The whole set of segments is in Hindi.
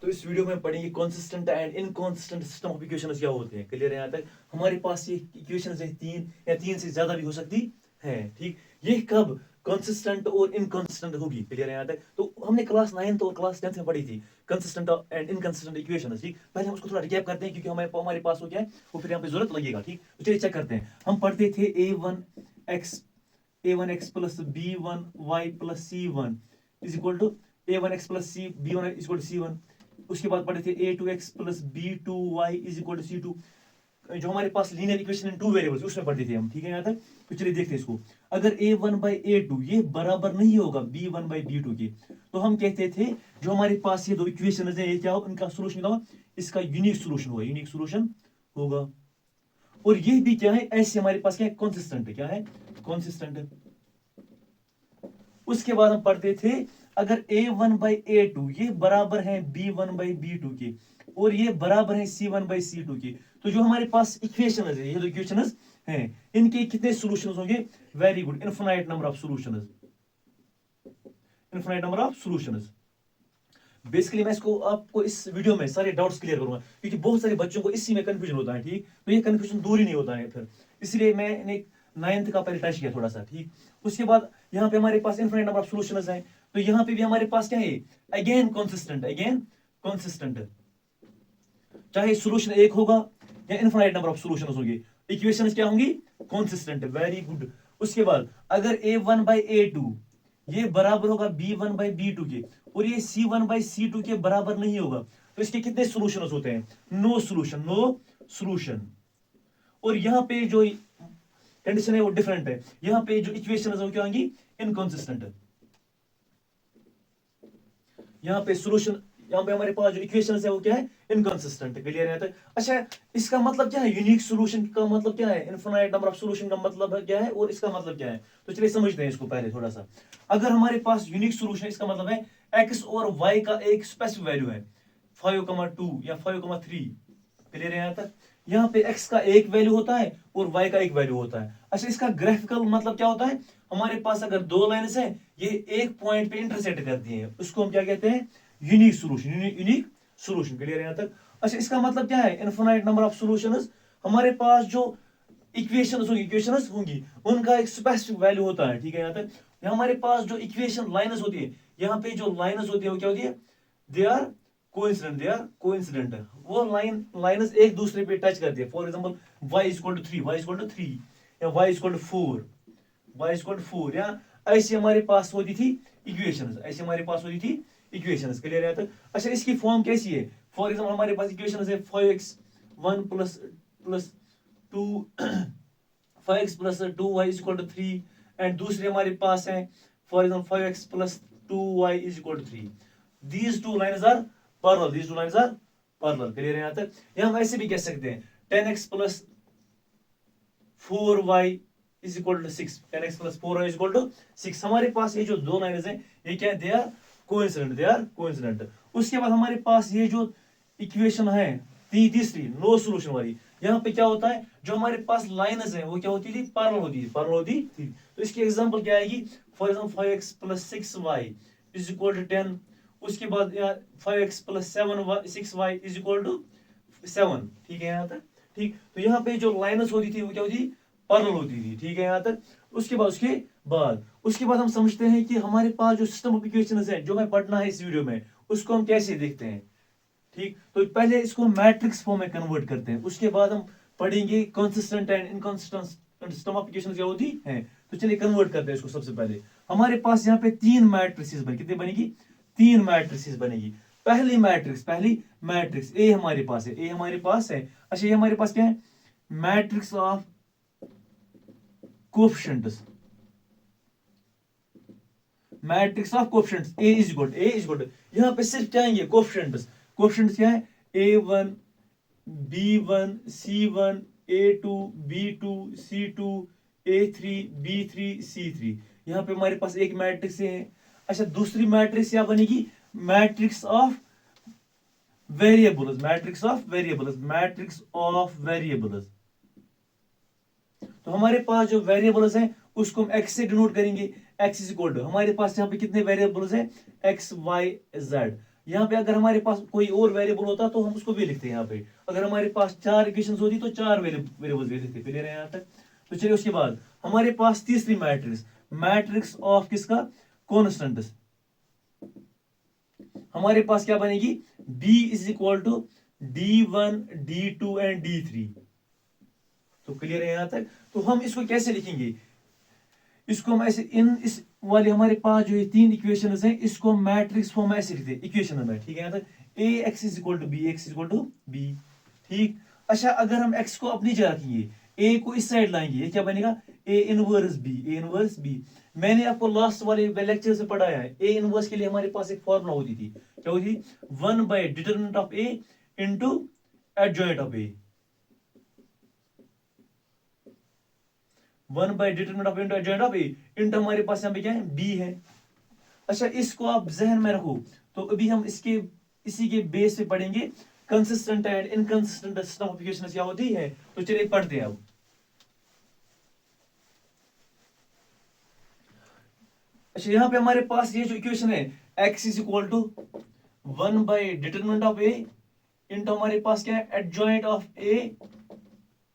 तो इस वीडियो में पढ़ेंगे consistent and inconsistent system of equations क्या होते हैं। क्लियर है यहाँ तक? हमारे पास ये इक्वेशंस है तीन या तीन से ज्यादा भी हो सकती है। ठीक, ये कब कंसिस्टेंट और इनकंसिस्टेंट होगी। क्लियर है यहाँ तक? तो हमने क्लास 9th और क्लास 10th में पढ़ी थी कंसिस्टेंट एंड इनकंसिस्टेंट इक्वेशंस। ठीक, पहले हम उसको थोड़ा रिकैप करते हैं क्योंकि हमारे पास हो क्या है वो फिर यहाँ पे जरूरत लगेगा। ठीक, तो चलिए चेक करते हैं। हम पढ़ते थे a1x plus b1y plus c1 is equal to a1x plus b1 is equal to c1। उसके बाद पढ़े थे a2x plus b2y is equal to c2। जो हमारे पास linear equation in two variables उसमें पढ़ते थे हम। ठीक है यहाँ तक? तो चलिए देखते हैं इसको। अगर a1/a2 ये बराबर नहीं होगा b1/b2 के, तो हम कहते थे जो हमारे पास ये दो इक्वेशन है ये क्या हो, इनका सोल्यूशन क्या होगा, इसका यूनिक सोल्यूशन होगा, यूनिक सोल्यूशन होगा। और ये भी क्या है, ऐसे हमारे पास क्या है, कॉन्सिस्टेंट है। क्या है? कॉन्सिस्टेंट है। उसके बाद हम पढ़ते थे अगर a1/a2 ये बराबर है b1/b2 के और ये बराबर है c1/c2 के, तो जो हमारे पास इक्वेशन है, ये जो इक्वेशन हैं, इनके कितने सॉल्यूशंस होंगे? Very good, infinite number of solutions. Infinite number of solutions. Basically मैं इसको आपको इस वीडियो में सारे डाउट्स क्लियर करूंगा क्योंकि बहुत सारे बच्चों को इसी में कंफ्यूजन होता है। ठीक, तो ये कंफ्यूजन दूर ही नहीं होता है फिर, इसलिए मैंने 9th का पहले टच किया थोड़ा सा। ठीक, उसके बाद यहाँ पे हमारे पास इनफिनिट नंबर ऑफ सॉल्यूशंस हैं, तो यहाँ पे भी हमारे पास क्या है, अगेन कॉन्सिस्टेंट, अगेन कॉन्सिस्टेंट। चाहे सॉल्यूशन एक होगा या इनफिनिट नंबर ऑफ सॉल्यूशंस होंगे, इक्वेशंस क्या होंगी? कॉन्सिस्टेंट। Very good. उसके बाद अगर a1/a2 ये बराबर होगा b1/b2 के और ये c1/c2 के बराबर नहीं होगा, तो इसके कितने सॉल्यूशंस होते हैं? No solution, no solution. और यहाँ पे जो कंडीशन है वो डिफरेंट है, यहाँ पे जो इक्वेशन है वो क्या होंगी? इनकंसिस्टेंट। यहाँ पे सॉल्यूशन, यहाँ पे हमारे पास जो इक्वेशन है वो क्या है? इनकंसिस्टेंट। क्लियर है? तो अच्छा, इसका मतलब क्या है? यूनिक सॉल्यूशन का मतलब क्या है? इनफिनिट नंबर ऑफ सॉल्यूशन का मतलब क्या है और इसका मतलब क्या है? तो चलिए समझते हैं इसको पहले थोड़ा सा। अगर हमारे पास यूनिक सॉल्यूशन, इसका मतलब है x और y का एक स्पेसिफिक वैल्यू है 5,2 या 5,3। क्लियर है यहाँ तक? यहाँ पे x का एक वैल्यू होता है और y का एक वैल्यू होता है। अच्छा, इसका ग्राफिकल मतलब क्या होता है? हमारे पास अगर दो लाइन्स है, ये एक पॉइंट पे इंटरसेक्ट करती हैं, उसको हम क्या कहते हैं? Unique solution, unique solution. Clear है यहाँ तक? अच्छा, इसका मतलब क्या है? Infinite number of solutions. हमारे पास जो इक्वेशंस होंगी उनका एक स्पेसिफिक वैल्यू होता है। ठीक है यहाँ तक? हमारे पास जो इक्वेशन लाइन्स होती है, यहाँ पे जो लाइन्स होती है वो क्या होती है? They are coincident, they are coincident. वो लाइन्स एक दूसरे पे टच करती है। For example y equal to 3, y equal to 3 या y equal to 4, y equal to 4, या ऐसी हमारे पास होती थी इक्वेशंस, ऐसी हमारे पास होती थी इक्वेशंस। क्लियर है? तो अच्छा, इसकी फॉर्म कैसी है? फॉर एग्जांपल हमारे पास इक्वेशंस है 5x1 plus 2 5x plus 2y is equal to 3, and दूसरे हमारे पास है for example 5x plus 2y is equal to 3। These two lines are parallel, these two lines are parallel. Clear है यहाँ तक? या हम ऐसे भी कह सकते हैं 10x plus 4y is equal to 6, 10x plus 4y is equal to 6। हमारे पास ये जो दो लाइन्स हैं ये क्या है? They are coincident, they are coincident. उसके बाद हमारे पास ये जो इक्वेशन है तीसरी नो सॉल्यूशन वाली, यहाँ पे क्या होता है? जो हमारे पास लाइन्स हैं वो क्या होती थी? पैरेलल होती थी, पैरेलल होती थी। तो इसकी एग्जांपल क्या आएगी? For example 5x plus 6y is equal to 10। उसके बाद 5x plus 6y is equal to 7। ठीक है यहाँ तक? ठीक, तो यहाँ पे जो लाइन्स होती थी वो क्या होती थी? पैरेलल होती थी। ठीक है यहाँ तक? उसके बाद हम समझते हैं कि हमारे पास जो सिस्टम ऑफ इक्वेशंस है जो हमें पढ़ना है इस वीडियो में, उसको हम कैसे देखते हैं। ठीक, तो पहले इसको मैट्रिक्स फॉर्म में कन्वर्ट करते हैं, उसके बाद हम पढ़ेंगे consistent and inconsistent system of equations क्या होती है। तो चलिए कन्वर्ट करते हैं इसको। सबसे पहले हमारे पास यहाँ पे तीन मैट्रिक्स बने, कितनी बनेगी? तीन मैट्रिक्स बनेगी। पहली मैट्रिक्स ए हमारे पास है, ए हमारे पास है। अच्छा, ये हमारे पास क्या है? Matrix of coefficients, matrix of coefficients A is equal to यहाँ पे सिर्फ क्या आएंगे? कोएफिशिएंट्स। कोएफिशिएंट्स क्या है? a1 b1 c1 a2 b2 c2 a3 b3 c3। यहाँ पे हमारे पास एक मैट्रिक्स है। अच्छा, दूसरी मैट्रिक्स क्या बनेगी? Matrix of variables, matrix of variables, matrix of variables. तो हमारे पास जो वेरिएबल्स हैं उसको हम x से डिनोट करेंगे। x इज इक्वल टू, हमारे पास यहाँ पे कितने वेरिएबल्स हैं? x y z। यहाँ पे अगर हमारे पास कोई और वेरिएबल होता तो हम उसको भी लिखते हैं यहाँ पे। अगर हमारे पास 4 इक्वेशंस होती तो 4 वेरिएबल्स भी लिखते। क्लियर है यहाँ तक? तो चलिए उसके बाद हमारे पास तीसरी मैट्रिक्स, मैट्रिक्स ऑफ किसका, कॉन्स्टेंट्स। हमारे पास क्या बनेगी, B is equal to D1 D2 and D3। तो क्लियर है यहां तक? तो हम इसको कैसे लिखेंगे, इसको हम ऐसे इस वाले हमारे पास जो ये 3 इक्वेशंस हैं इसको हम मैट्रिक्स फॉर्म में ऐसे लिखते हैं इक्वेशन में। ठीक है यहां तक? Ax is equal to B, x is equal to B। ठीक। अच्छा अगर हम x को अपनी जगह रखेंगे, a को इस साइड लाएंगे, ये क्या बनेगा, a inverse b, a inverse b। मैंने आपको लास्ट वाले लेक्चर से पढ़ाया है, a इनवर्स के लिए हमारे पास एक फॉर्मूला होती थी, क्या होती थी, 1 by determinant of a into adjoint of a, 1 by determinant of into adjoint of a into हमारे पास यहाँ पे क्या है, b है। अच्छा इसको आप जहन में रखो। तो अभी हम इसी के बेस पे पढ़ेंगे consistent and inconsistent system of equations क्या होती है। तो चलिए पढ़ते हैं अब। अच्छा यहाँ पे हमारे पास ये जो इक्वेशन है, x is equal to 1 by determinant of a into हमारे पास क्या है, adjoint of a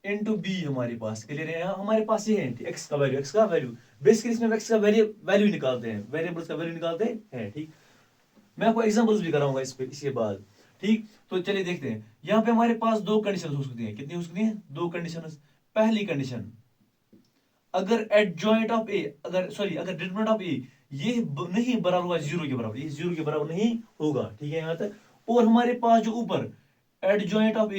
into b हमारे पास। क्लियर है? हमारे पास ये है x का वैल्यू बेसिकली इसमें x का वैल्यू निकालते हैं, वेरिएबल्स का वैल्यू निकालते हैं। ठीक। मैं आपको एग्जांपल्स भी कराऊंगा इस पे इसके बाद। ठीक। तो चलिए देखते हैं। यहाँ पे हमारे पास दो कंडीशन हो सकती हैं। कितनी हो सकती हैं? दो कंडीशन। पहली कंडीशन, अगर एडजॉइंट ऑफ ए, अगर डिटरमिनेंट ऑफ ए ये नहीं बराबर होगा 0 के बराबर, ये 0 के बराबर नहीं होगा। ठीक है यहाँ तक? और हमारे पास जो ऊपर adjoint of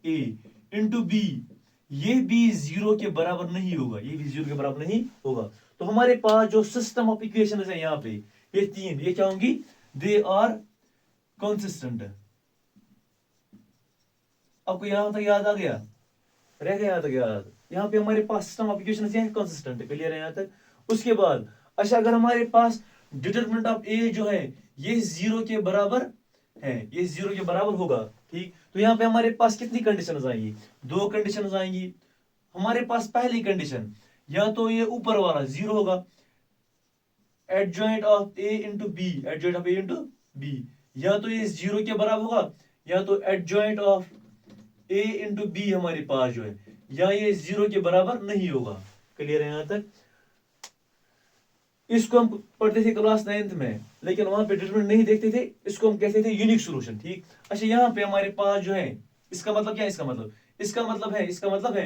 A into B, ये भी 0 के बराबर नहीं होगा, ये भी 0 के बराबर नहीं होगा। तो हमारे पास जो सिस्टम ऑफ इक्वेशन है यहाँ पे, ये तीन, ये क्या होंगी, दे आर कंसिस्टेंट। आपको यहां तक याद आ गया, रह गया यहां तक याद? यहाँ पे हमारे पास सिस्टम ऑफ इक्वेशन है कंसिस्टेंट। क्लियर है यहाँ तक? उसके बाद अच्छा अगर हमारे पास डिटरमिनेंट ऑफ ए जो है ये 0 के बराबर है, ये 0 के बराबर होगा। ठीक। तो यहाँ पे हमारे पास कितनी कंडीशंस आएंगी, दो कंडीशंस आएंगी। हमारे पास पहली कंडीशन, या तो ये ऊपर वाला 0 होगा, adjoint of A into B, adjoint of A into B, या तो ये 0 के बराबर होगा, या तो adjoint of A into B हमारे पास जो है, या ये 0 के बराबर नहीं होगा। क्लियर है यहां तक? इसको हम पढ़ते थे क्लास 9th में, लेकिन वहां पे डिटरमिनेंट नहीं देखते थे, इसको हम कहते थे यूनिक सॉल्यूशन। ठीक। अच्छा यहाँ पे हमारे पास जो है, इसका मतलब क्या है, इसका मतलब है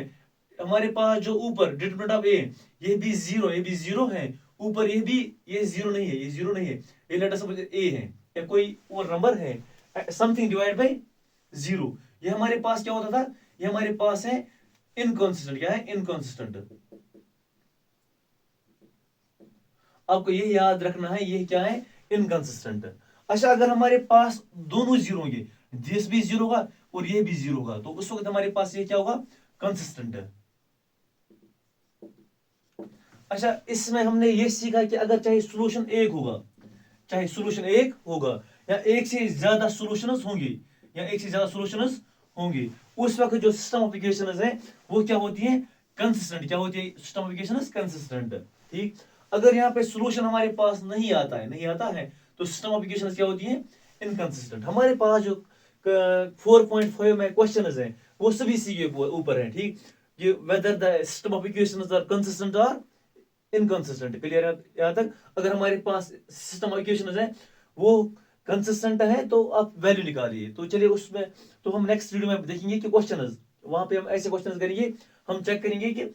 हमारे पास जो ऊपर डिटरमिनेंट ऑफ ए, ये भी 0, ये भी 0 है, ऊपर ये भी, ये 0 नहीं है, ये 0 नहीं है, ये लेट अस सपोज ए है या कोई और नंबर है, समथिंग डिवाइड बाय 0। ये हमारे पास क्या होता था, ये हमारे पास है इनकंसिस्टेंट। क्या है? इनकंसिस्टेंट। आपको ये याद रखना है, ये क्या है, इनकंसिस्टेंट। अच्छा अगर हमारे पास दोनों 0 होंगे, दिस भी 0 होगा और ये भी 0 होगा, तो उस वक्त हमारे पास ये क्या होगा, कंसिस्टेंट है। अच्छा इसमें हमने ये सीखा कि अगर चाहे सॉल्यूशन एक होगा या एक से ज्यादा सॉल्यूशंस होंगे, उस वक्त जो सिस्टम ऑफ इक्वेशंस है वो क्या होती है, कंसिस्टेंट। क्या होती है सिस्टम ऑफ इक्वेशंस? कंसिस्टेंट। ठीक। अगर यहाँ पे सॉल्यूशन हमारे पास नहीं आता है तो सिस्टम ऑफ इक्वेशंस क्या होती है, इनकंसिस्टेंट। हमारे पास जो 4.5 में क्वेश्चंस हैं वो सभी इसी के ऊपर है। ठीक। ये whether the system of equations are consistent और इनकंसिस्टेंट। क्लियर है यहाँ तक? अगर हमारे पास सिस्टम ऑफ इक्वेशंस है वो कंसिस्टेंट है तो आप वैल्यू निकालिए। तो चलिए उसमें, तो हम नेक्स्ट वीडियो में देखेंगे कि क्वेश्चंस, वहां पे हम ऐसे क्वेश्चंस करेंगे, हम चेक करेंगे कि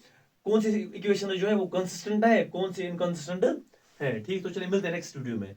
कौन सी इक्वेशन जो है वो कंसिस्टेंट है, कौन सी इनकंसिस्टेंट है। ठीक। तो चलिए मिलते हैं नेक्स्ट वीडियो में।